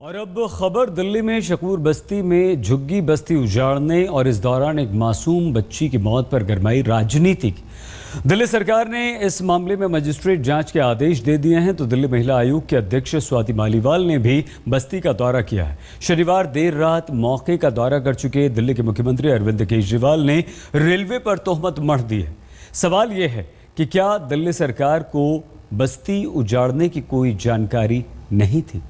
और अब खबर दिल्ली में शकूर बस्ती में झुग्गी बस्ती उजाड़ने और इस दौरान एक मासूम बच्ची की मौत पर गरमाई राजनीति की। दिल्ली सरकार ने इस मामले में मजिस्ट्रेट जांच के आदेश दे दिए हैं तो दिल्ली महिला आयोग के अध्यक्ष स्वाति मालीवाल ने भी बस्ती का दौरा किया है। शनिवार देर रात मौके का दौरा कर चुके दिल्ली के मुख्यमंत्री अरविंद केजरीवाल ने रेलवे पर तोहमत मढ़ दी है। सवाल यह है कि क्या दिल्ली सरकार को बस्ती उजाड़ने की कोई जानकारी नहीं थी?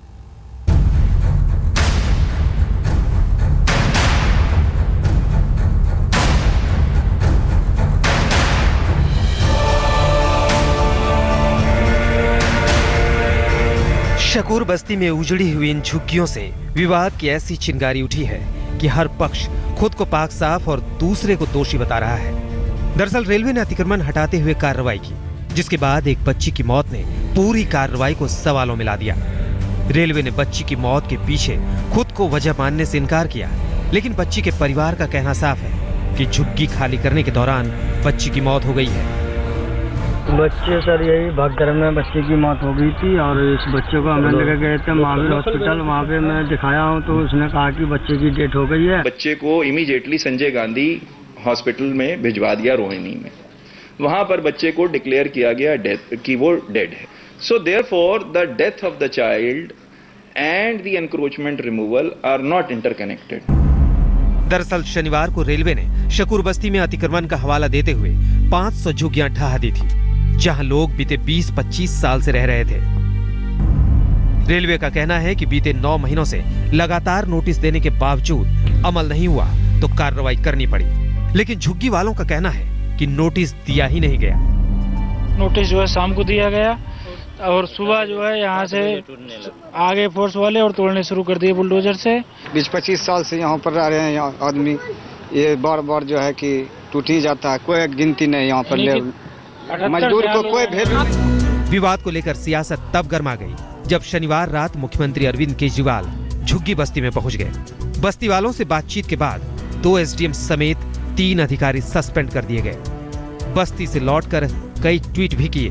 शकूर बस्ती में उजड़ी हुई इन झुग्गियों से विवाद की ऐसी चिंगारी उठी है कि हर पक्ष खुद को पाक साफ और दूसरे को दोषी बता रहा है। दरअसल रेलवे ने अतिक्रमण हटाते हुए कार्रवाई की, जिसके बाद एक बच्ची की मौत ने पूरी कार्रवाई को सवालों में ला दिया। रेलवे ने बच्ची की मौत के पीछे खुद को वजह मानने से इनकार किया, लेकिन बच्ची के परिवार का कहना साफ है कि झुग्गी खाली करने के दौरान बच्ची की मौत हो गई है। बच्चे सर यही भगदड़ में बच्चे की मौत हो गई थी और इस बच्चे को हम लेकर गए थे महावीर हॉस्पिटल। वहाँ पे मैं दिखाया हूँ तो उसने कहा कि बच्चे की डेथ हो गई है। बच्चे को इमीडिएटली संजय गांधी हॉस्पिटल में भिजवा दिया रोहिणी में। वहाँ पर बच्चे को डिक्लेयर किया गया डेथ कि वो डेड है। So therefore the death of the child and the encroachment removal are not interconnected. दरअसल शनिवार को रेलवे ने शकूर बस्ती में अतिक्रमण का हवाला देते हुए 500 झुग्गियां ढहा दी थी, जहां लोग बीते 20-25 साल से रह रहे थे। रेलवे का कहना है कि बीते 9 महीनों से लगातार नोटिस देने के बावजूद अमल नहीं हुआ तो कार्रवाई करनी पड़ी। लेकिन झुग्गी वालों का कहना है कि नोटिस दिया ही नहीं गया। नोटिस जो है शाम को दिया गया और सुबह जो है यहाँ से आगे फोर्स वाले और तोड़ने शुरू कर दिए बुलडोजर से। 20-25 साल से यहाँ पर रह रहे हैं यहाँ आदमी, ये बार बार जो है कि टूट ही जाता है, कोई गिनती नहीं यहाँ पर मजदूर को कोई भेद। विवाद को लेकर सियासत तब गर्मा गई जब शनिवार रात मुख्यमंत्री अरविंद केजरीवाल झुग्गी बस्ती में पहुंच गए। बस्ती वालों से बातचीत के बाद 2 एसडीएम समेत 3 अधिकारी सस्पेंड कर दिए गए। बस्ती से लौटकर कई ट्वीट भी किए।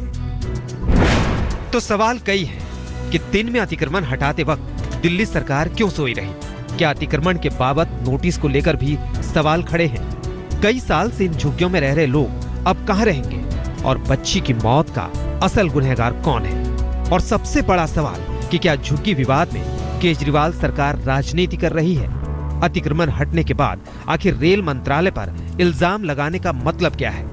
तो सवाल कई हैं कि दिन में अतिक्रमण हटाते वक्त दिल्ली सरकार क्यों सोई रही? क्या अतिक्रमण के बाबत नोटिस को लेकर भी सवाल खड़े हैं? कई साल से इन झुग्गियों में रह रहे लोग अब कहां रहेंगे और बच्ची की मौत का असल गुनहगार कौन है? और सबसे बड़ा सवाल कि क्या झुग्गी विवाद में केजरीवाल सरकार राजनीति कर रही है? अतिक्रमण हटने के बाद आखिर रेल मंत्रालय पर इल्जाम लगाने का मतलब क्या है?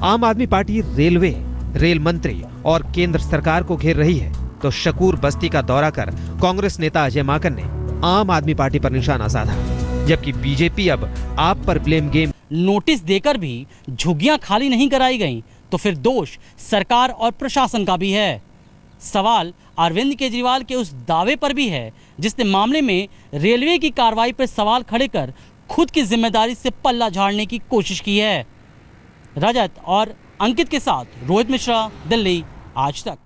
आम आदमी पार्टी रेलवे, रेल मंत्री और केंद्र सरकार को घेर रही है तो शकूर बस्ती का दौरा कर कांग्रेस नेता अजय माकन ने आम आदमी पार्टी पर निशाना साधा, जबकि बीजेपी अब आप पर ब्लेम गेम। नोटिस देकर भी झुग्गियां खाली नहीं कराई गईं तो फिर दोष सरकार और प्रशासन का भी है। सवाल अरविंद केजरीवाल के उस दावे पर भी है जिसने मामले में रेलवे की कार्रवाई पर सवाल खड़े कर खुद की जिम्मेदारी से पल्ला झाड़ने की कोशिश की है। रजत और अंकित के साथ रोहित मिश्रा, दिल्ली आज तक।